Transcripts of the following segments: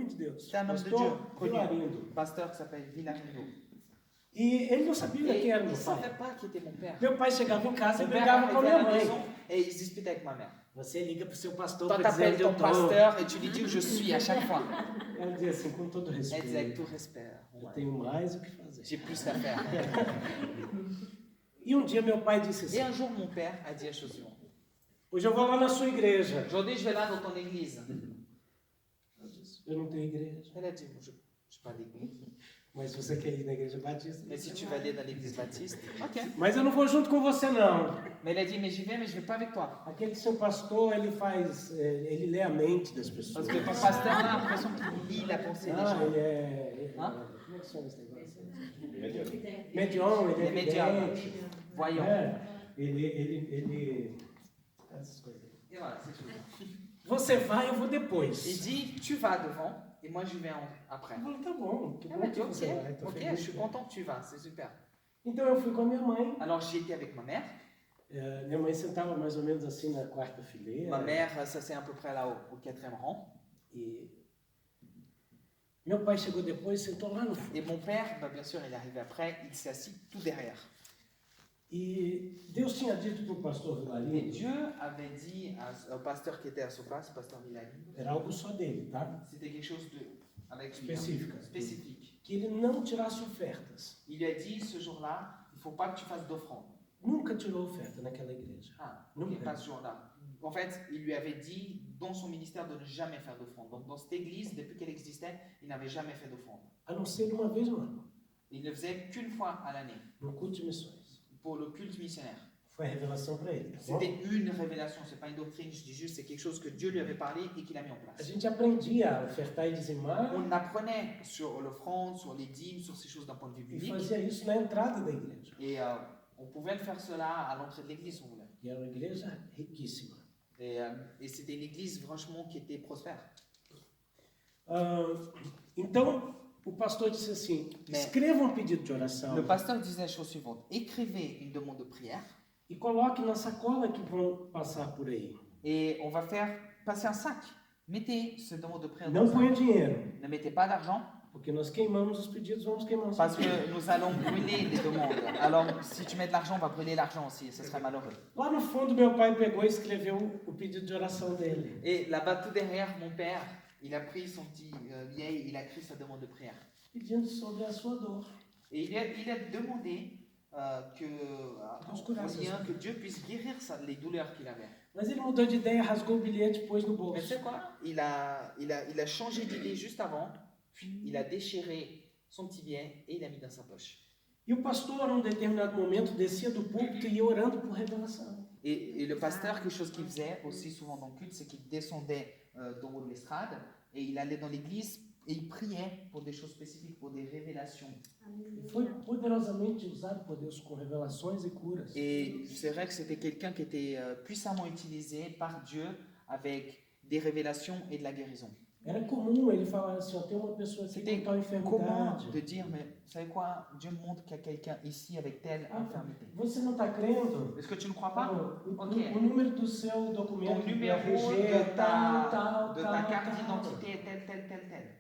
homem de Deus. C'est un homme de Dieu, Pastor connu. Vilarindo. Pasteur qui s'appelle Vilarindo. E ele não sabia Et quem era il ne meu pai. savait pas qui était mon père. Meu pai chegava em casa e Mon père brigava com a arrivait à minha la mãe. maison et il se disputait avec ma mère. Você liga para o seu pastor Toi, para dizer t'appelles onde eu ton estou. pasteur et tu lui dis où je suis à chaque fois. Ela dizia assim, com todo Elle disait avec respeito, tout respect. eu tenho mais o que fazer. J'ai plus à faire. E um dia meu pai disse Et assim, un jour, mon père a dit la chose suivante. hoje eu vou lá na sua igreja. Aujourd'hui, je vais là dans ton église. Eu disse, eu não tenho igreja. Elle a dit, je n'ai pas d'église. Mas se você quer ir na igreja batista... Mais si tu vas aller dans l'église baptiste, ok. Mas eu não vou junto com você, não. Mais elle a dit, mais j'y vais, mais je ne vais pas avec toi. Aquele seu pastor, ele lê a mente das pessoas. Parce que ton pasteur là, a l'impression qu'il lit la pensée des Ah, gens. ele é... Hã? Como é que chama esse negócio? Medium, ele Il est é médium, vidente. voyant. É, ele... Essas coisas. Et voilà, c'est tout. Você vai, eu vou depois. Il dit, tu vas devant, et moi je vais après. Eu falei, tá bom, que Elle bom m'a que dit, ok, você vai. Tô ok, feliz. je suis content que tu vas, c'est super. Então eu fui com a minha mãe. Alors j'y étais avec ma mère. Minha mãe sentava mais ou menos assim na quarta fileira. Ma mère s'assied à peu près là au 4e rang. E meu pai chegou depois e sentou lá no fundo. Et mon père, bah, bien sûr, il est arrivé après, il s'est assis tout derrière. E Deus tinha dito para o pastor Et Vilarindo, Dieu avait dit au pasteur qui était à Sopas, pasteur Villani, era algo só dele, tá? c'était quelque chose de avec lui, Spécifique. spécifique. Que ele não tirasse ofertas. Il lui a dit ce jour-là, il ne faut pas que tu fasses d'offrande. Nunca tirou oferta naquela igreja. Ah, Non. ok, pas ce jour-là. En fait, il lui avait dit dans son ministère de ne jamais faire d'offrande. Donc dans cette église, depuis qu'elle existait, il n'avait jamais fait d'offrande. A não ser uma vez no ano, Il ne le faisait qu'une fois à l'année no culto de missões. pour le culte missionnaire. Foi a revelação para ele. Tá bom? C'était une révélation, c'est pas une doctrine, je dis juste c'est quelque chose que Dieu lui avait parlé et qu'il a mis en A place. gente aprendia a ofertar e dizimar On apprenait sur l'offrande, sur les dîmes, sur ces choses d'un point de vue e biblique. fazia isso na entrada da igreja. Et on pouvait faire cela à l'entrée de l'église si on voulait. E era uma igreja riquíssima. Et c'était une église franchement qui était prospère. Então, o pastor disse assim, Né. escreva um pedido de oração Le pasteur disait la chose suivante, écrivez une demande de prière e coloque na sacola que vão passar por aí. et on va faire passer un sac. Mettez ce demande de prière Não dans un ponha sac. dinheiro, Ne mettez pas d'argent porque nós queimamos os pedidos, vamos queimar os parce pedidos. que nous allons brûler les demandes. Alors si tu mets de l'argent, on va brûler l'argent aussi et ce serait malheureux. Lá no fundo, meu pai pegou e escreveu o pedido de oração dele. Et là-bas tout derrière, mon père, il a pris son petit vieil, il a écrit sa demande de prière. Pedindo sobre a sua dor. Et il a demandé que Dieu puisse guérir les douleurs qu'il avait. Mas ele mudou de ideia, rasgou o bilhete e pôs no Mais bolso. tu sais quoi? Il a changé d'idée juste avant, puis il a déchiré son petit billet et il l'a mis dans sa poche. E o pastor, num determinado momento, descia do púlpito e ia orando por revelação. Et le pasteur, quelque chose qu'il faisait aussi souvent dans le culte, c'est qu'il descendait dans l'estrade et il allait dans l'église et il priait pour des choses spécifiques, pour des révélations. E foi poderosamente usado por Deus com revelações e curas. Et c'est vrai que c'était quelqu'un qui était puissamment utilisé par Dieu avec des révélations et de la guérison. Era comum ele falar assim, ó, tem uma pessoa aqui C'était com tal comment enfermidade. de dire, mais vous savez quoi, Dieu me montre qu'il y a quelqu'un ici avec telle infirmité. Você não está crendo? Est-ce que tu ne crois pas? Ok. O número do seu documento Ton de numéro RG de é tal, ta tal. carte d'identité est tel.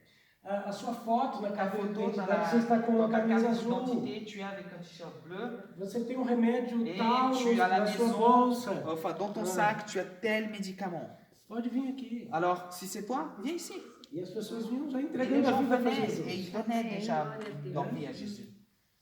A sua foto na Ta carteira de photo identidade, você está com uma dans ta camisa carte azul. d'identité, tu es avec un t-shirt bleu. Você tem um remédio Et tal tu es à la na sua maison, bolsa. enfin dans ton Ah. sac, tu as tel médicament. Pode vir aqui. Alors, si c'est toi, viens ici. E as pessoas vinham já Et les entregando a gens vida para venaient et Jesus. ils donnaient déjà leur vie à Jésus.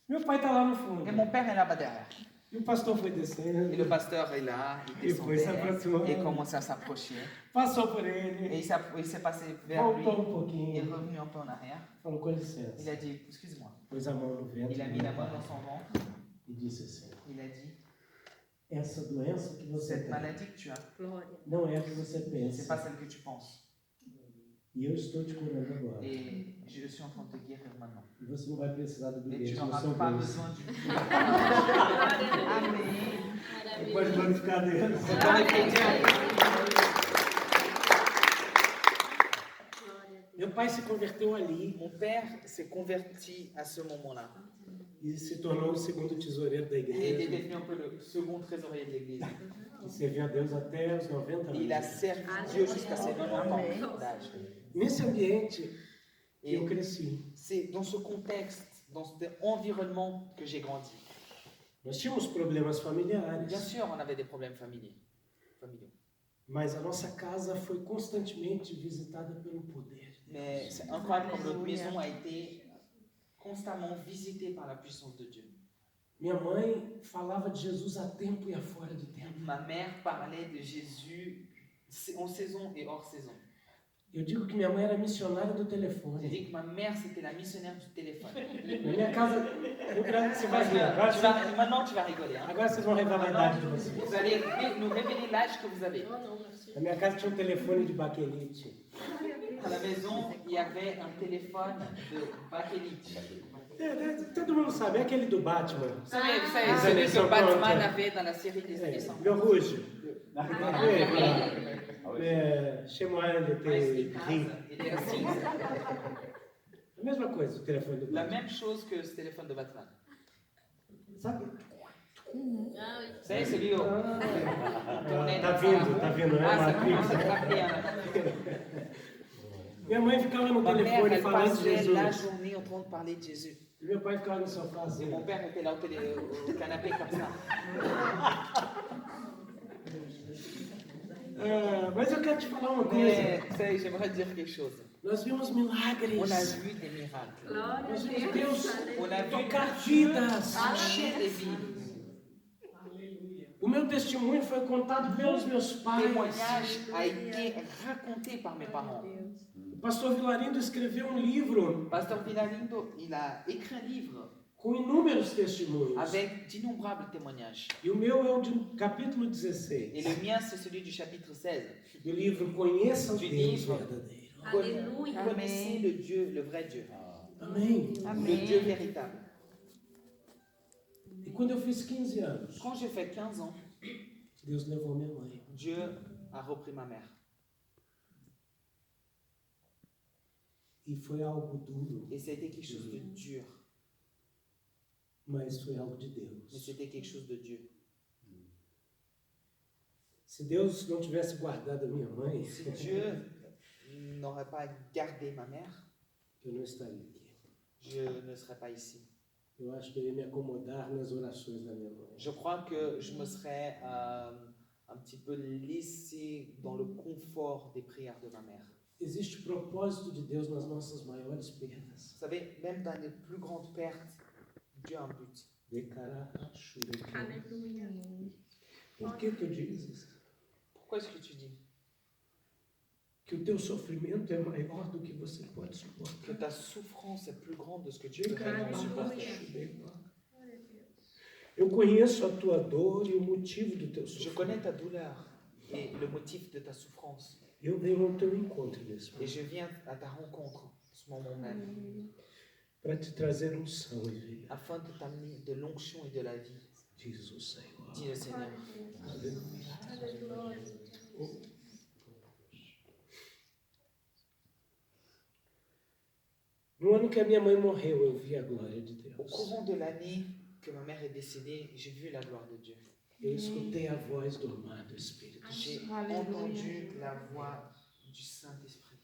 Meu pai está lá no fundo. Et mon père est là-bas derrière. E o pastor foi descendo. Et le pasteur est là, il Et puis, ça descendait s'approchait. et commençait à s'approcher. Passou por Et ele. il s'est passé vers lui, Voltou um il est pouquinho. revenu un peu en arrière. Falou com Il licença. a dit, excuse-moi. Pôs a mão no ventre. Il a mis la main dans son ventre. E disse assim, Il a dit, essa doença que você cette tem maladie que tu as, não é a que você c'est pas pensa. celle que tu penses. E eu estou te curando agora. Et je suis en train de te guérir maintenant. E você não vai precisar do Et tu bilhete no n'auras seu pas bolso. besoin du Amen. E pode glorificar Deus. Meu pai se converteu ali Mon père s'est converti à ce moment-là. e se tornou o segundo tesoureiro da Et il est igreja. devenu un peu le second trésorier de l'église. E servia a Deus até os 90 Et il a anos. servi Dieu jusqu'à ses 90 ans d'âge. Nesse ambiente, que eu Et cresci. c'est dans ce contexte, dans cet environnement que j'ai grandi. Nós tínhamos problemas familiares, Bien sûr, on avait des problèmes familiaux. mas a nossa casa foi constantemente visitada pelo poder de Mais Deus. c'est incroyable comme notre maison a été constamment visitée par la puissance de Dieu. Minha mãe falava de Jesus a tempo e a fora de tempo. Ma mère parlait de Jésus en saison et hors saison. Eu digo que minha mãe era missionária do J'ai telefone. dit que ma mère, c'était la missionnaire du téléphone. Na minha casa, você vai rir. Agora, Maintenant, tu vas rigoler. Hein? agora vocês vão revelar a idade de vocês. Vous allez nous révéler l'âge que vous avez. Na minha casa tinha um telefone de baquelite. À la maison, il y avait un téléphone de bakélite. Todo mundo sabe, é aquele do Batman. Vous savez, Les celui années que 50. Batman avait dans la série des années 50. Meu Rujo. Chama ele de Mas em ri. casa, il est assis. A mesma coisa, o telefone do La Batman. même chose que ce téléphone de Batman. Sabe? Vous savez, celui où tournait Tá dans vindo, sa tá vindo, né? Ah, ça Matrix. commence à capter. Hein. Minha mãe ficava no Ma mère, telefone elle falando de passait la Jesus. journée en train de parler de Jésus. E meu pai ficava no sofá Et assim. mon père était là au canapé comme ça. Mas eu quero te falar uma coisa. Mais, vous savez, j'aimerais dire quelque chose. Nós vimos On a milagres. vu des miracles. Nós vimos Deus On a vu tocar vidas. toucher des vies. O meu testemunho foi contado pelos meus Le pais. témoignage a été raconté par mes parents. O pastor Vilarindo escreveu um livro Pasteur Vilarindo, il a écrit un livre com inúmeros testemunhos. avec d'innombrables témoignages. E o meu é o de capítulo Et 16, le mien, c'est celui du chapitre 16. do livro Conheça o Du Deus livre. Verdadeiro. Alléluia. Connaissez le Dieu, le vrai Dieu. Amém. Le Dieu véritable. E quando eu fiz 15 anos, Quand j'ai fait 15 ans, Deus levou minha mãe. Dieu a repris ma mère. E foi algo duro, Et c'était quelque chose de dur. mas foi algo de Mais Deus. c'était quelque chose de Dieu. Se Deus não tivesse guardado a minha mãe, Si Dieu n'aurait pas gardé ma mère, eu não estaria aqui. je ne serais pas ici. Eu acho que eu ia me acomodar nas orações da minha mãe. Je crois que je me serais un petit peu laissé dans le confort des prières de ma mère. Existe o propósito de Deus nas nossas maiores perdas. Vous savez, même dans les plus grandes pertes, Dieu a un but. Alléluia. Por que tu dizes Pourquoi est-ce que tu dis que o teu sofrimento é maior do que você pode suportar? que ta souffrance est plus grande de ce que tu peux réellement supporter? Eu conheço a tua dor e o motivo do teu Je connais sofrimento. ta douleur et le motif de ta souffrance. Eu venho ao teu encontro nesse Et momento je viens à ta rencontre, en ce moment même, para te trazer unção e vida, afin de t'amener de l'onction et de la vie, diz o Senhor. dit le Seigneur. Aleluia. No ano que a minha mãe morreu, eu vi a glória de Au Deus. courant de l'année que ma mère est décédée, j'ai vu la gloire de Dieu. Eu escutei a voz do amado Espírito. J'ai entendu la voix du Saint-Esprit.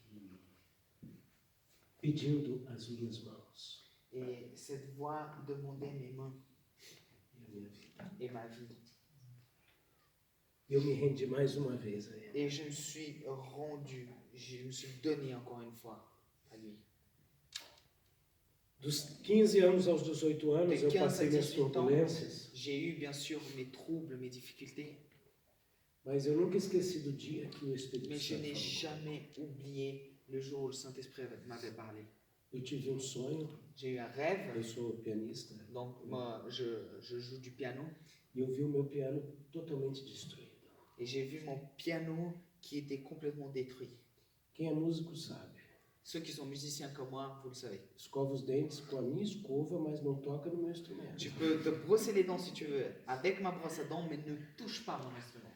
Pedindo as minhas mãos Et cette voix demandait mes mains e a minha vida. et ma vie. Eu me rendi mais uma vez a Ele. Et je me suis rendu, je me suis donné encore une fois à lui. Dos 15 anos aos 18 anos, De eu 15 à passei minhas 18 ans, turbulências, j'ai eu bien sûr mes troubles, mes difficultés, mas eu nunca esqueci do dia que o Espírito mais je Santo n'ai falou. jamais oublié le jour où le Saint-Esprit m'avait parlé. Eu tive um sonho, J'ai eu un rêve, eu sou pianista, donc moi je joue du piano, e eu vi o meu piano totalmente destruído. et j'ai vu mon piano qui était complètement détruit. Quem é músico sabe. Ceux qui sont musiciens comme moi, vous le savez. Escova os dentes com a minha escova, mas não toca no meu instrumento. Tu peux te brosser les dents si tu veux avec ma brosse à dents, mais ne touche pas mon instrument.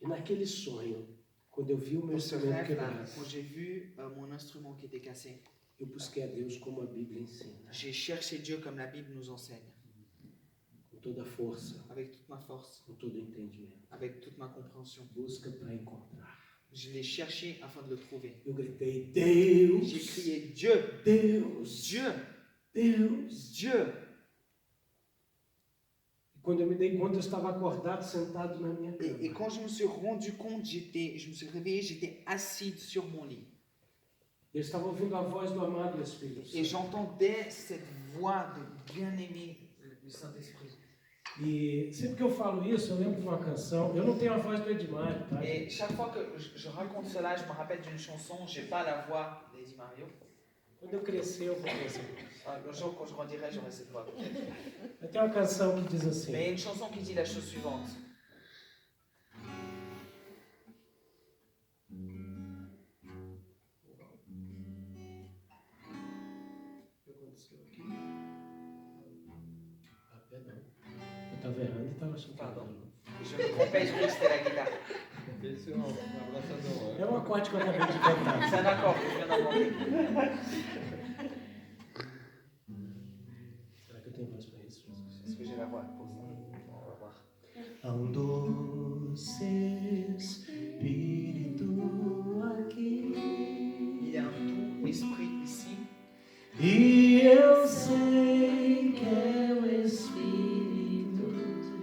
E naquele sonho, quando eu vi o meu Dans ce instrumento rêve-là, quebrado, quand j'ai vu mon instrument qui était cassé, eu busquei a Deus como a Bíblia ensina, j'ai cherché Dieu comme la Bible nous enseigne, com toda a força, avec toute ma force, com todo o entendimento. avec toute ma compréhension. Busca para encontrar. Je l'ai cherché afin de le trouver. Eu gritei, J'ai Deus, crié Dieu, Deus, Dieu, Deus. Dieu. E quando eu me dei conta, eu estava acordado, sentado na minha cama. Et quand je me suis rendu compte, je me suis réveillé, j'étais assis sur mon lit. Eu estava ouvindo a voz do amado Espírito Et Santo. j'entendais cette voix de bien-aimé du Saint-Esprit. E sempre que eu falo isso, eu lembro de uma canção. Eu não tenho a voz do Edmar, tá? Et chaque fois que je raconte cela, je me rappelle d'une chanson, j'ai pas la voix d'Eddie Mario. Quando eu crescer, eu vou crescer. Le jour quand je grandirai, j'aurai cette voix. Eu tenho uma canção que diz assim. Mais il y a une chanson qui dit la chose suivante. O que aconteceu aqui? Ah, perdão. Eu estava errando e estava achando que era Pardon. violão. Je me trompais, je croyais que c'était la guitare. É um acorde que eu acabei de cantar. C'est un accord que je viens d'inventer. Será que eu tenho voz para isso? Est-ce que j'ai la voix pour ça? On va voir. Há doce Espírito aqui. Il y a un doux esprit ici. E eu sei que é o Espírito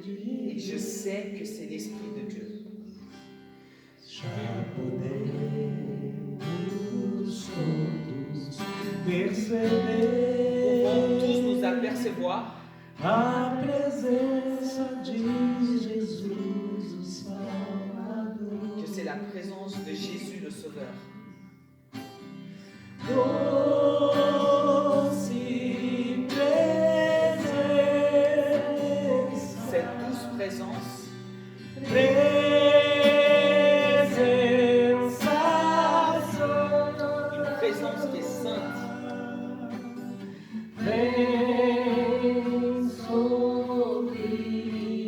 de Et je sais que c'est l'Esprit de Dieu. Já podemos todos perceber Pouvons tous nous apercevoir a presença de Jesus, o Salvador. que c'est la présence de Jésus le Sauveur. Doce presença, Cette douce présence, une présence qui est sainte, vem sobre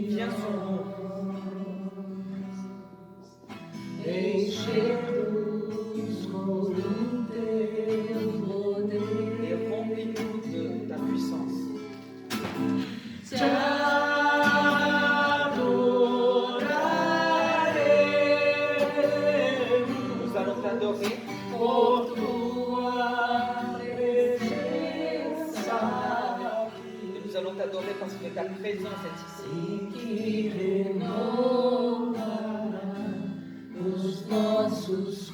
vient sur nous, encher-nos com o teu poder. et remplis-nous de ta puissance. Te adoraremos Nous allons t'adorer por tua presença et nous allons t'adorer parce que ta présence est ici. e que renova os nossos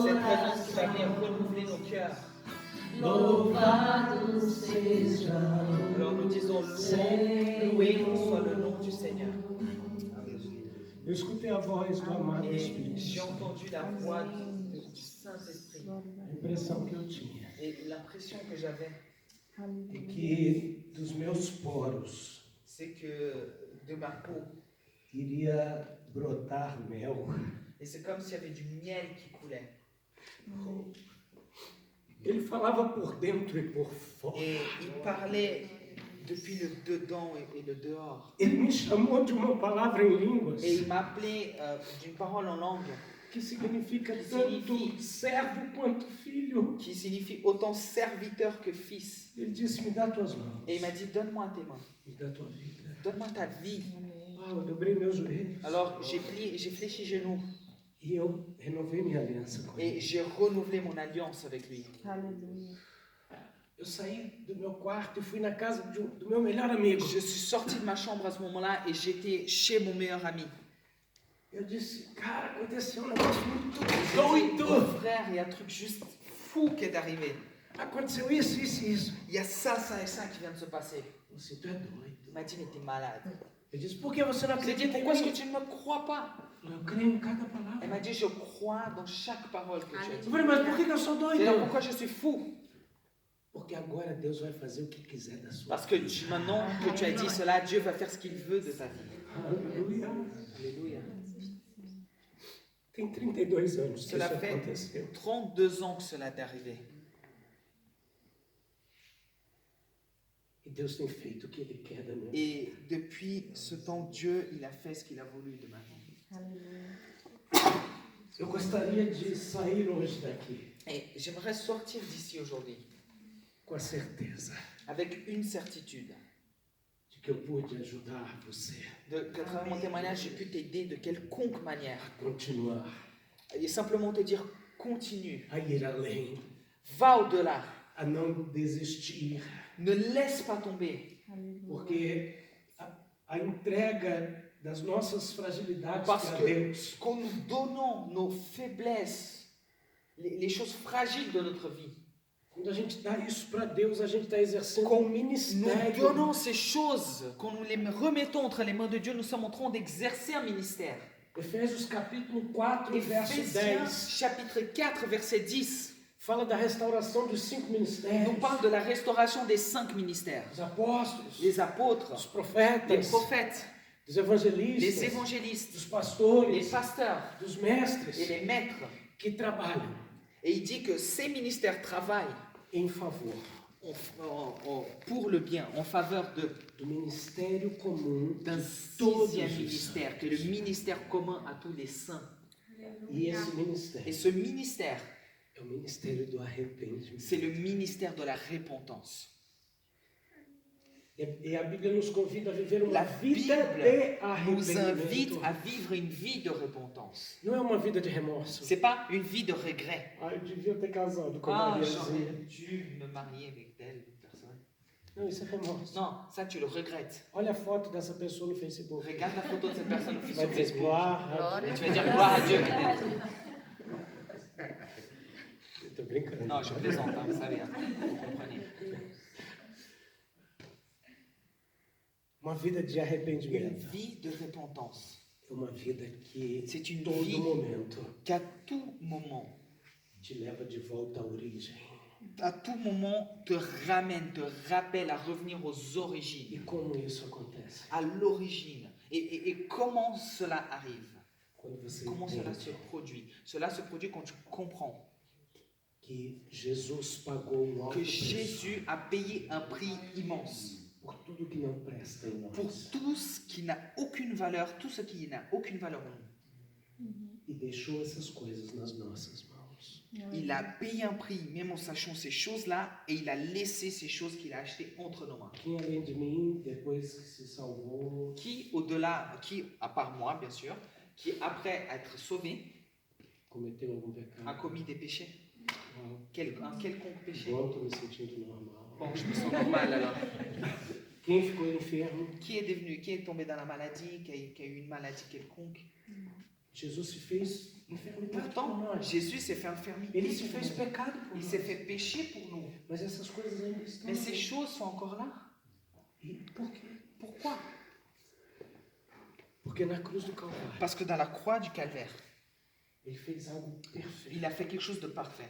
Cette présence qui va corações. venir renouveler nos cœurs. Louvado seja Alors nous disons loué soit le nom du Seigneur. Eu escutei a voz do amado Et Espírito j'ai Santo. entendu la voix du Saint-Esprit. A impressão que eu tinha Et l'impression que j'avais, é que dos meus poros c'est que de ma peau, iria brotar mel. et c'est comme s'il y avait du miel qui coulait. Ele falava por dentro e por fora. Et il parlait depuis le dedans et le dehors. Ele me chamou de uma palavra em línguas Et il m'a appelé d'une parole en langue que significa Significa- tanto servo quanto filho. qui signifie autant serviteur que fils. Ele disse: Me dá tuas mãos, Et il m'a dit, donne-moi tes mains, me dá tua vida. donne-moi ta vie. Ah, eu dobrei meus joelhos Alors j'ai fléchi genoux e eu renovei minha aliança com et ele. j'ai renouvelé mon alliance avec lui. Eu saí do meu quarto e fui na casa do meu melhor amigo. Je suis sorti de ma chambre à ce moment-là et j'étais chez mon meilleur ami. Eu disse: Cara, aconteceu um negócio muito Oh doido. frère, il y a un truc juste fou qui est arrivé. Aconteceu isso, isso e isso. Il y a ça, ça et ça qui vient de se passer. Você, tu é doido. Il m'a dit, mais t'es malade. Eu disse: Por que você não Je lui ai dit, acredita em pourquoi est-ce que mim? tu ne me crois pas? Eu creio em cada Elle palavra. m'a dit, je crois dans chaque parole que tu as Eu dit. falei: Mas por que eu sou C'est là doido? pourquoi je suis fou. Porque agora Deus vai fazer o que quiser da sua Parce que maintenant que tu as dit cela, Dieu va faire ce qu'il veut de ta vie. Aleluia. Alléluia. Tem 32 anos que Cela isso fait aconteceu. 32 ans que cela est arrivé. E Deus tem feito o que Ele quer da minha vida. Et depuis ce temps, Dieu, il a fait ce qu'il a voulu de ma vie. Eu gostaria de sair hoje daqui Et j'aimerais sortir d'ici aujourd'hui com a certeza avec une certitude. de que eu pude ajudar você Que à travers mon témoignage, j'ai pu t'aider de quelconque manière a continuar Et simplement te dire, continue, a ir além, va au-delà, a não desistir, ne laisse pas tomber. porque a entrega das nossas fragilidades Parce para que Deus quand nous donnons nos faiblesses, les choses fragiles de notre vie, quando a gente dá isso para Deus, a gente está exercendo quand um nous ministério. donnons ces choses, quand nous les remettons entre les mains de Dieu, nous sommes en train d'exercer un ministère. Efésios capítulo 4, verso Éphésiens 10, chapitre 4, verset 10, fala da restauração dos 5 nous ministérios, parle de la restauration des 5 ministères. os apóstolos, Les apôtres, os les profetas, prophètes, dos les evangelistas, évangélistes, dos les pastores, pasteurs dos et mestres les maîtres. que trabalham Et il dit que ces ministères travaillent em favor pour le bien, en faveur do ministério comum d'un de todos sixième os ministère, qui est le ministère commun à tous les saints. E esse ministério Et ce ministère, é o ministério do arrependimento. c'est le ministère de la repentance. E a Bíblia nos convida a viver uma La vida Bible de nous invite arrependimento. à vivre une vie de repentance. Não é uma vida de remorso. C'est pas une vie de regret. Ah, eu devia ter casado com a Ah, Mariazinha. j'aurais dû me marier avec telle personne. Não, isso é remorso. Non, ça tu le regrettes. Olha a foto dessa pessoa no Facebook. Regarde la photo de cette personne Vai sur dizer Facebook. glória. Et tu vas dire gloire à Dieu. Eu tô brincando. Non, je plaisante, hein, vous savez, hein, vous comprenez. Uma vida de Une arrependimento vie de repentance. é uma vida que C'est une todo vie momento qu'à tout moment, te leva de volta à origem. à tout moment te ramène, te rappelle à revenir aux origines, E como isso acontece? à l'origine. Et comment cela arrive? Quando você Comment cela se entende produit? Cela se produit quand tu comprends que Jesus pagou um alto que preço Jésus a payé un prix immense por tudo que não presta em pour nós tout ce qui n'a aucune valeur, tout ce qui n'a aucune valeur en nous. e deixou essas coisas nas nossas mãos. Il a payé un prix, même en sachant ces choses-là, et il a laissé ces choses qu'il a achetées entre nos mains. Quem além de mim, depois que se salvou, Qui, au-delà, qui, à part moi, bien sûr, qui, après être sauvé, cometeu algum a pecado? commis des péchés? Un quelconque péché? Bom, estou me sentindo normal. Bon, je me sens normal alors. Quem ficou enfermo? Qui est tombé dans la maladie, qui a eu une maladie quelconque? Jesus se fez enfermidade por Pourtant, nós. Jésus s'est fait infirmité. Ele se pour fez nous. pecado por Il nós. s'est fait pécher pour nous. Mas essas coisas ainda estão. Mais ces choses sont encore là. E por quê? Pourquoi? Porque na cruz do Calvário, Parce que dans la croix du calvaire, ele fez algo perfeito. il a fait quelque chose de parfait.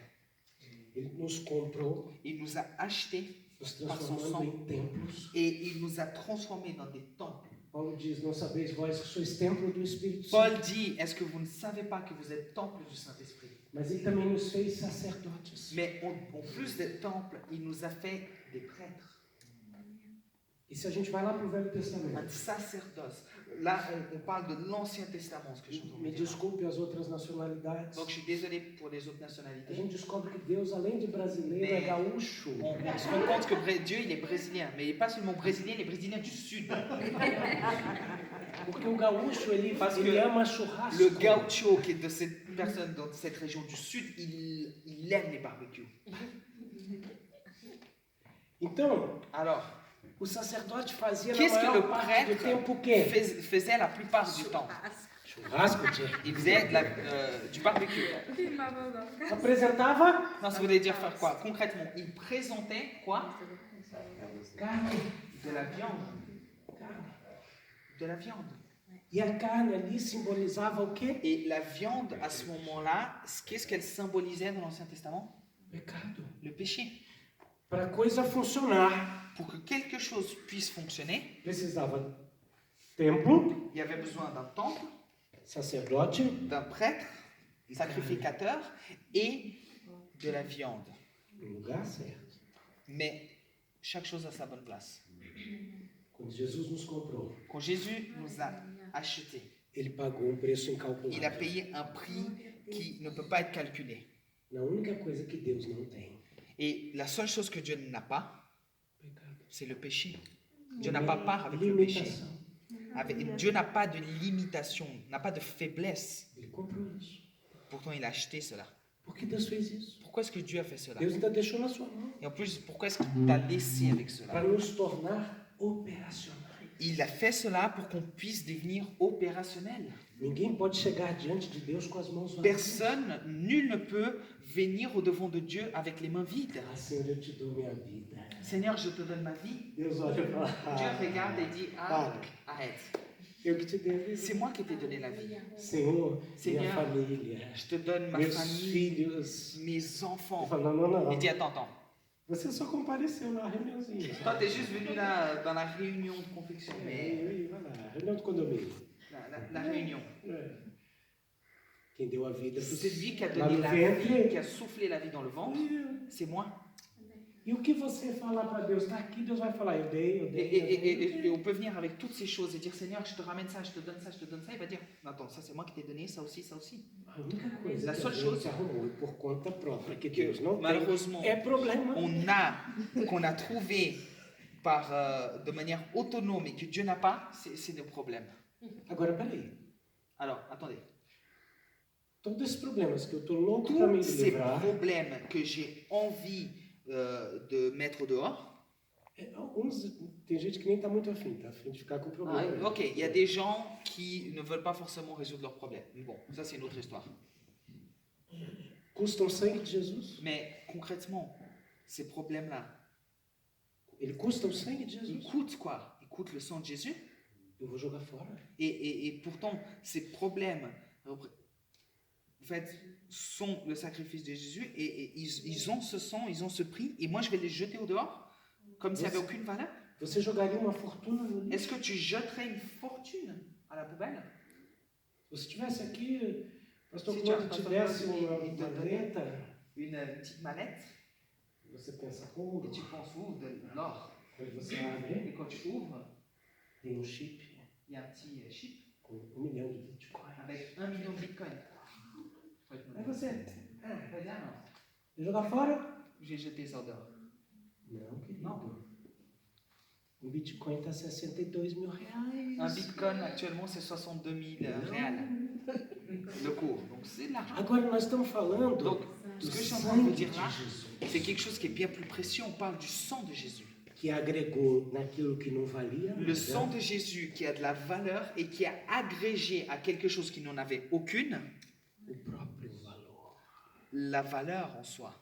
Ele nos comprou, Il nous a achetés nos Par son transformando sang. em templos. et il nous a transformés dans des temples. Paulo diz, não sabeis vós que sois templo do Espírito Paul Santo. dit, est-ce que vous ne savez pas que vous êtes temple du Saint-Esprit? Mas ele também nos fez sacerdotes. Mais en plus des temples, il nous a fait des prêtres, E se a gente vai lá para o Velho un Testamento, sacerdoce. Là, on parle de l'Ancien Testament, ce que je suis en train de me dire. desculpe as outras nacionalidades, Donc je suis désolé pour les autres a nationalités. gente descobre que Deus, além de brasileiro, é Mais- gaúcho. On se rend compte que Dieu, il est brésilien, mais il n'est pas seulement brésilien, il est brésilien du Sud. Porque o gaúcho, ele Parce ama que churrasco. le gaucho, qui est de cette personne dans cette région du Sud, il aime les barbecues. Então, Alors, o sacerdote fazia na qu'est-ce que maior le parte do prêtre tempo o quê? faisait la plupart du temps? Churrasco, tia. Il faisait du barbecue. Apresentava Non, ça voulait dire faire quoi? Concrètement, il présentait quoi? carne. De la viande. Carne. De la viande. E a carne ali simbolizava o quê? Et la viande, à ce moment-là, qu'est-ce qu'elle symbolisait dans l'Ancien Testament? Pecado. Le péché. Para a coisa funcionar, Pour que quelque chose puisse fonctionner, precisava templo, il y avait besoin d'un temple, sacerdote d'un prêtre, sacrificateur et de la viande. no lugar certo. Mais chaque chose à sa bonne place. Quando Jesus nos comprou, Quand Jésus nous a achetés, ele pagou um preço il a incalculável. payé un prix qui ne peut pas être calculé. Na única coisa que Deus não tem, Et la seule chose que Dieu n'a pas, pecado. c'est le péché. Dieu n'a pas part avec le Limitação. péché. Dieu n'a pas de limitation, n'a pas de faiblesse. Ele comprou isso. Pourtant, il a acheté cela. Por que Deus fez isso? Pourquoi est-ce que Dieu a fait cela? Deus ainda deixou na sua mão Et en plus, pourquoi est-ce qu'il t'a laissé avec cela? para nos tornar operacionais. Il a fait cela pour qu'on puisse devenir opérationnel. Ninguém pode chegar diante de Deus com as mãos vazias. Personne, nul ne peut venir au devant de Dieu avec les mains vides. Ah, Senhor, eu te dou minha vida. Seigneur, je te donne ma vie. Deus olha para Dieu regarde et dit, ah, arrête. eu que te dei a vida. C'est moi qui t'ai donné la vie. Senhor, Seigneur, minha família, Je te donne ma meus famille, filhos. mes Ele enfants. fala, não. Il dit, attends. Você só compareceu na reuniãozinha. Toi, t'es juste venu là dans la réunion de confection, mais Oui, voilà, reunião de condomínio. la réunion. Quem deu a vida C'est lui qui a lá donné no la vie, ventre. qui a soufflé la vie dans le ventre. C'est moi. E o que você falar para Deus, está aqui, Deus vai falar, eu dei. Et on peut venir avec toutes ces choses et dire, Seigneur, je te ramène ça, je te donne ça, je te donne ça. Il va dire, non, attends, ça c'est moi qui t'ai donné, ça aussi, ça aussi. A única coisa La que seule a gente chose- arrumou por conta própria, que Deus não tem, Malheureusement, é problema. qu'on a trouvé de manière autonome et que Dieu n'a pas, c'est des problèmes. Agora, peraí. Alors, attendez. Todos esses problemas que eu estou louco para me Tous ces livrar, problèmes que j'ai envie de mettre dehors, tem gente que nem está muito afim, está afim de ficar com problema. ok, il y a des gens qui ne veulent pas forcément résoudre leurs problèmes. Mais bon, ça c'est une autre histoire. Custam sangue de Jesus? Mais concrètement, ces problèmes-là, Ele custa o sangue de ils Jesus? coûtent quoi? Ils coûtent le sang de Jésus. Eu vou jogar fora. Et pourtant, ces problèmes, en fait, sont le sacrifice de Jésus et ils ont ce sang, ils ont ce prix, et moi je vais les jeter au dehors, comme s'il n'y avait aucune valeur. Você jogaria uma fortuna no lixo? Est-ce que tu jetterais une fortune à la poubelle? Se você estivesse aqui, pastor Se Claudio pastor tivesse Claudio uma te donne maleta, Une petite mallette, você pensa, ouro. et tu penses où? De l'or. Quando você abre, Et quand tu ouvres, tem um chip il y a un petit chip com 1 milhão de Bitcoin. avec 1 million de bitcoins. Aí você, Vas-y, non. vai jogar fora? J'ai jeté ça au dehors. Não, querido. Não. Um Bitcoin está 62 mil reais. Un bitcoin actuellement c'est 62 000 réals le cours, donc c'est de l'argent. Agora nós estamos falando Donc do ce que je suis en train de vous sangue de dire là, Jesus, c'est quelque chose qui est bien plus précieux. On parle du sang de Jésus. que agregou naquilo que não valia Le nada, sang de Jésus qui a de la valeur et qui a agrégé à quelque chose qui n'en avait aucune, o próprio valor. la valeur en soi.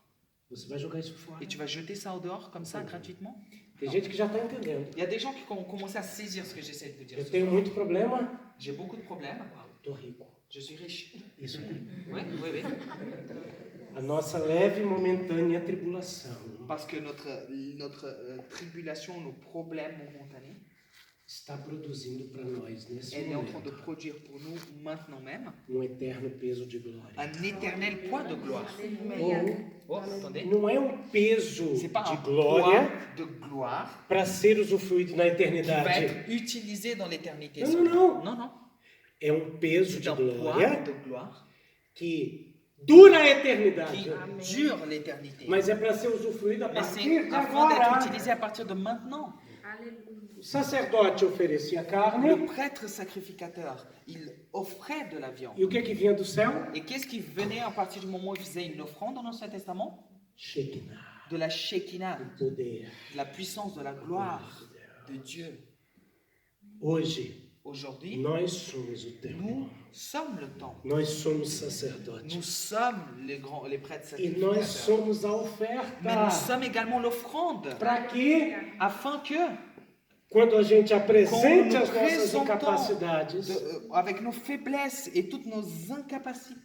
Você vai jogar isso fora. Et tu vas jeter ça au dehors comme ça gratuitement? Tem gente que já está entendendo. Il y a des gens qui ont commencé à saisir ce que j'essaie de vous dire. Eu ce tenho soir. muito problema. J'ai beaucoup de problèmes. Estou rico. Je suis riche. Isso aí. Oui. A nossa leve e momentânea tribulação Parce que notre tribulation, nos problèmes momentanés, está produzindo para nós, nesse elle est en train de momento, produire pour nous maintenant même eterno peso de glória. un éternel poids de gloire. Ou, Oh, attendez. não é peso C'est pas de un glória poids de gloire para ser usufruído na qui va eternidade. être utilisé dans l'éternité. Non, non, non. Non. É peso C'est de un poids glória de gloire que dura a qui eternidade. dure l'éternité. Mas é para ser usufruído a Mais partir c'est de afin d'être agora. utilisé à partir de maintenant. O sacerdote oferecia Le carne. prêtre sacrificateur, il offrait de la viande. E o que vinha do céu? Et qu'est-ce qui venait à partir du moment où il faisait une offrande dans l'Ancien Testament? Shekinah, De la Shekinah, o poder. de la puissance, de la gloire de Dieu. Hoje, Aujourd'hui, nós somos o templo. nous sommes le temple. Nós somos sacerdotes. Nous sommes les prêtres E nós sacrificateurs. somos a Mais nous oferta. sommes également l'offrande. Para que, Afin que, quando a gente apresente Como as nossas representante incapacidades, avec nos faiblesses et toutes nos incapacités.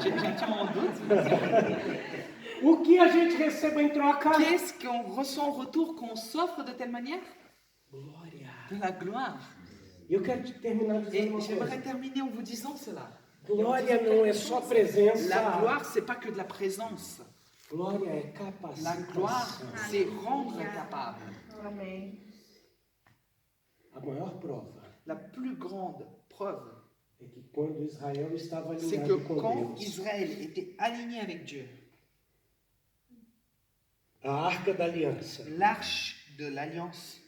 J'ai un petit moment de doute. o que a gente recebe em troca? Qu'est-ce qu'on ressent en retour, qu'on s'offre de telle manière? Glória. De la gloire. E eu quero terminar Et dizendo uma j'aimerais coisa. terminer en vous disant cela. Glória não é só presença. La gloire, c'est pas que de la présence. Glória é La gloire, capacitação. c'est rendre capable. A maior prova La plus grande preuve, é que quando Israel estava c'est que alinhado com quand Deus, Israël était aligné avec Dieu, a arca da aliança l'arche de l'alliance,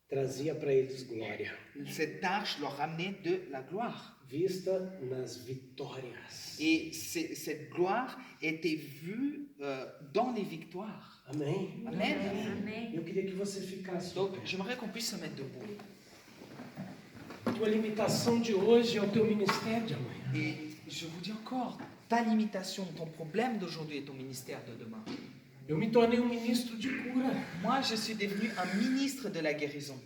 trazia para eles glória. cette arche leur ramenait de la gloire, vista nas vitórias. Et cette gloire était vue dans les victoires. Amém? Amen. Amém. Eu queria que você ficasse. Donc, j'aimerais qu'on puisse se mettre debout. Tua limitação de hoje é o teu ministério de amanhã. Et je vous dis encore, ta limitation, ton problème d'aujourd'hui est ton ministère de demain. Eu me tornei um ministro de cura. Moi, je suis devenu un ministre de la guérison.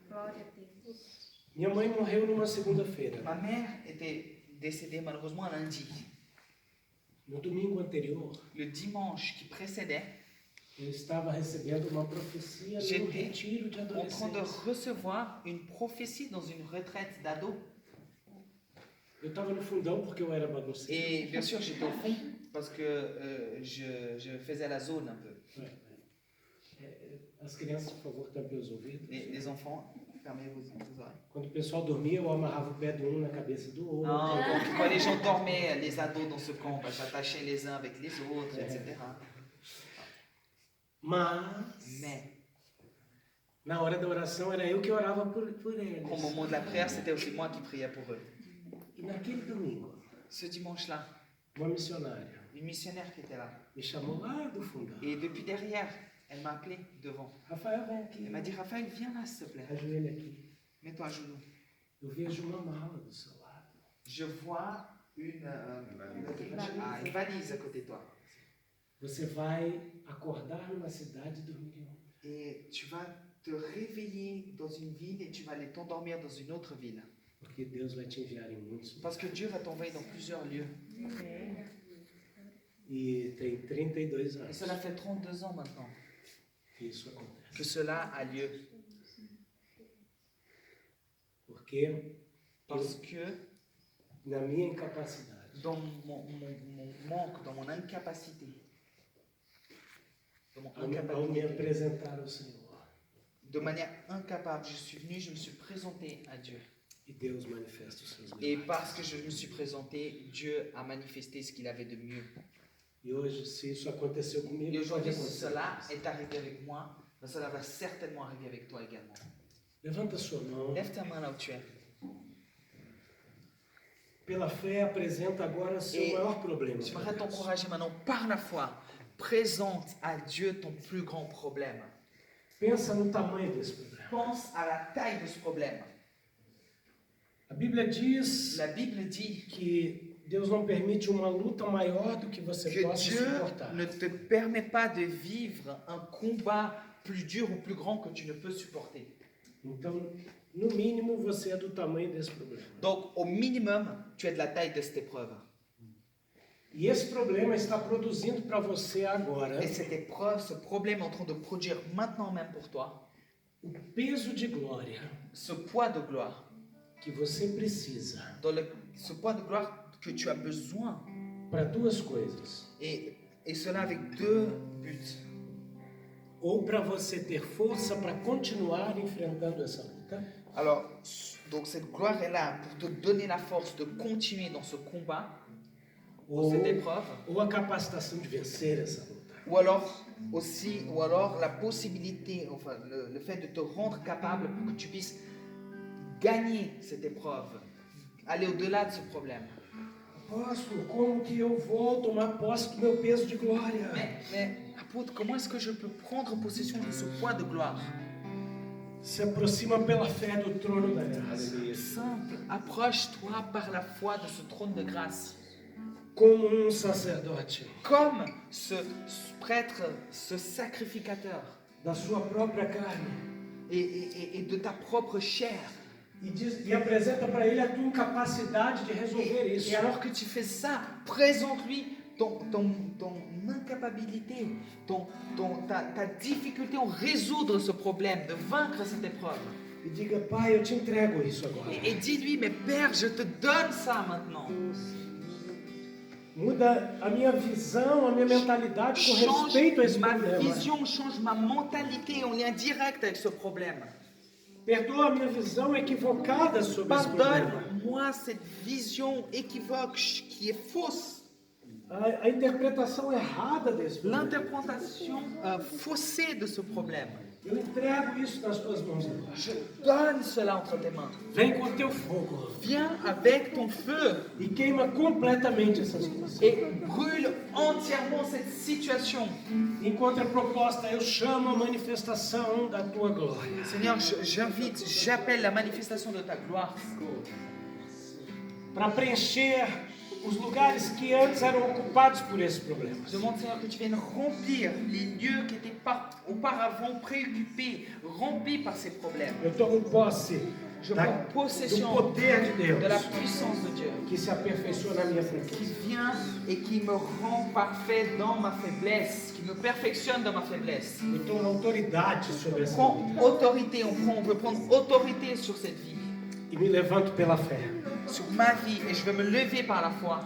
Glória a Deus. Minha mãe morreu numa segunda-feira. Ma mère était décédée malheureusement un lundi. No domingo anterior, Le dimanche qui précédait, eu estava recebendo uma profecia no J'étais retiro de en train de adolescentes. recevoir une prophétie dans une retraite d'ados. Eu estava no fundão porque eu era bagunceiro. Et bien sûr, j'étais au fond parce que je faisais la zone un peu. As crianças, por favor, tampem os ouvidos. Les enfants, fermez vos oreilles. Quando o pessoal dormia, eu amarrava o pé de um na cabeça do outro. Non, donc quand les gens dormaient, les ados dans ce camp, s'attachaient les uns avec les autres, etc. Mas, Mais na hora da oração, era eu que orava por eles. au moment de la prière, c'était aussi moi qui priais pour eux. E naquele domingo, Ce dimanche-là, uma missionária une missionnaire qui était là. me chamou lá do fundão. Et depuis derrière, elle m'a appelé devant. Rafael, vem aqui. Elle m'a dit, Raphaël, viens là, s'il te plaît. Ajoelha aqui. Mets-toi à genoux. Eu vejo uma mala do seu lado. Je vois une valise à côté de toi. Você vai acordar numa cidade e dormir em outra. Et tu vas te réveiller dans une ville et tu vas aller t'endormir dans une autre ville. Porque Deus vai te enviar em muitos. Parce que Dieu va t'envoyer dans plusieurs lieux. E tem 32 Et anos cela fait 32 ans maintenant que isso acontece. que cela a lieu. Porque Parce que na minha incapacidade, dans mon manque, dans mon incapacité, ao me apresentar ao Senhor, de manière incapable, je suis venu, je me suis présenté à Dieu. e Deus manifesta os seus Et milagres. parce que je me suis présenté, Dieu a manifesté ce qu'il avait de mieux. E hoje, se isso aconteceu Et comigo, pode aujourd'hui, si acontecer. cela est arrivé avec moi, ben cela va certainement arriver avec toi également. Levanta sua mão. Lève ta main là où tu es. Pela fé, apresenta agora seu Et maior problema. J'aimerais t'encourager maintenant par la foi. Présente à Dieu ton plus grand problème. Pensa no tamanho desse problema. Pense à la taille de ce problème. A Bíblia diz La Bible dit que Deus não permite uma luta maior do que você que possa Dieu suportar. ne te permet pas de vivre un combat plus dur ou plus grand que tu ne peux supporter. Então, no mínimo, você é do tamanho desse problema. Donc, au minimum, tu es de la taille de cette épreuve. E esse problema está produzindo para você agora Et cette épreuve, ce problème est en train de produire maintenant même pour toi o peso de glória ce poids de gloire. que você precisa Ce poids de gloire que tu as besoin. para duas coisas. Et cela avec deux buts. Ou para você ter força para continuar enfrentando essa luta, Alors, donc cette gloire est là pour te donner la force de continuer dans ce combat, dans ou, cette épreuve, ou a capacitação de vencer essa luta. ou alors la possibilité, enfin le fait de te rendre capable pour que tu puisses gagner cette épreuve, aller au-delà de ce problème. Apóstolo, como que eu vou tomar posse do meu peso de glória? Mais apôtre, comment est-ce que je peux prendre possession de ce poids de gloire? Se aproxima pela fé do trono da graça. Simple, approche-toi par la foi de ce trône de grâce. Como sacerdote Comme ce prêtre, ce sacrificateur, da sua própria carne. et de ta propre chair. E apresenta para ele a tua incapacidade de resolver isso. Et alors que tu fais ça, présente-lui ton incapacité, ta difficulté en résoudre ce problème, de vaincre cette épreuve. E diga, Pai, eu te entrego isso agora. Et dis-lui, mais Père, je te donne ça maintenant. Muda a minha visão, a minha mentalidade com respeito a esse Change ma problema. vision, change ma mentalité en lien direct avec ce problème. Perdoa a minha visão equivocada sobre esse problema. Pardonne-moi cette vision équivoque qui est fausse. A interpretação errada desse problema. L'interprétation faussée de ce problème. Eu entrego isso nas tuas mãos agora. Je donne cela entre tes mains. Vem com o teu fogo Viens avec ton feu e queima completamente essa situação. et brûle entièrement cette situation. Em contraproposta, eu chamo a manifestação da tua glória. Seigneur, j'invite, j'appelle la manifestation de ta gloire Para preencher os lugares que antes eram ocupados por esse problema. Je demande, Seigneur, que tu viennes remplir les lieux qui étaient auparavant préoccupés, remplis par ces problèmes. Eu tomo posse Je da, prends do possession poder de Deus de la puissance de Dieu que se aperfeiçoa na minha qui fraqueza. vient et qui me rend parfait dans ma faiblesse, qui me perfectionne dans ma faiblesse. Eu tomo autoridade sobre essa Prends vida autorité, on veut prendre autorité sur cette vie, e me levanto pela fé sur ma vie, et je veux me lever par la foi,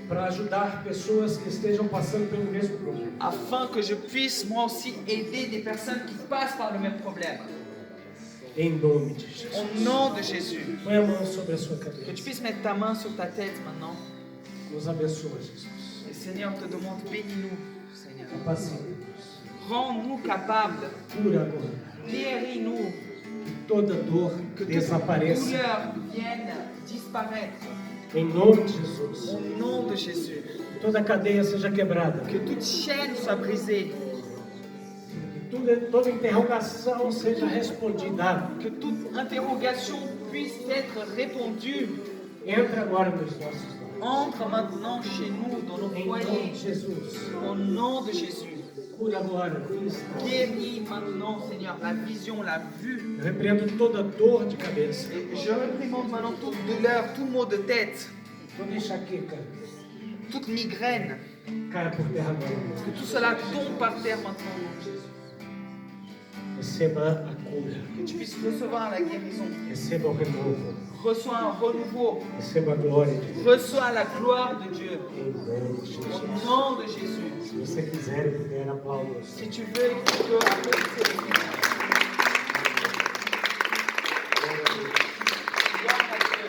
para ajudar pessoas que estejam passando pelo mesmo problema. afin que je puisse moi aussi aider des personnes qui passent par le même problème. Em nome de Jesus. Au nom de Jésus, Põe a mão sobre a sua que tu cabeça. puisses mettre ta main sur ta tête maintenant. Nos abençoa, Jesus. Et Seigneur, on te demande, bénis-nous, Seigneur. Capacita-nos. Rends-nous capables, Cura agora. guéris-nous, Que toda dor que toute desapareça. douleur vienne disparaître. Em nome de Jesus. Au nom de Jésus, Que toda cadeia seja quebrada. que toute chaîne soit brisée, Que toda interrogação seja respondida. que toute interrogation puisse être répondue. Entra agora nos nossos lares. Entre maintenant chez nous, dans nos Em nome de foyers, Jesus. au nom de Jésus. Cura agora. Cristo. Guéris maintenant, Seigneur, la vision, la vue. Eu repreendo toda dor de cabeça. Et je réprimande maintenant toute douleur, tout mot de tête, Toda enxaqueca. toute migraine. Caia por terra agora. Que tout cela tombe par terre maintenant, au nom de Jésus. Receba a cura. Que tu puisses recevoir la guérison. Receba o renovo. Reçois un renouveau. Receba a glória de Deus. Reçois la gloire de Dieu. Em nome de Jesus. Au nom de Jésus. Se você quiser e puder, aplauda. Si tu veux, tu peux applaudisser le Seigneur. Gloire à Dieu.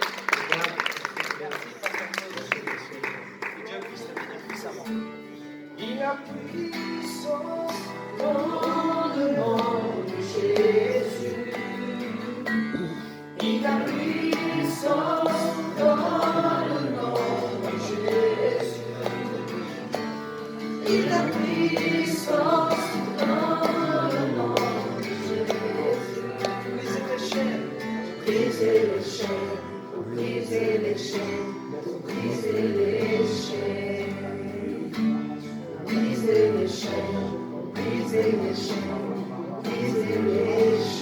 Merci, Pasteur Claude. Que Dieu puisse te bénir puissamment. E a puissance Dans le nom de Jésus, il a puissance dans le nom de Jésus, il a puissance dans le nom de Jésus. Brisez tes chaînes. Briser les chaînes, briser les chaînes, briser les chaînes, briser les chaînes, briser les chaînes, briser les chaînes.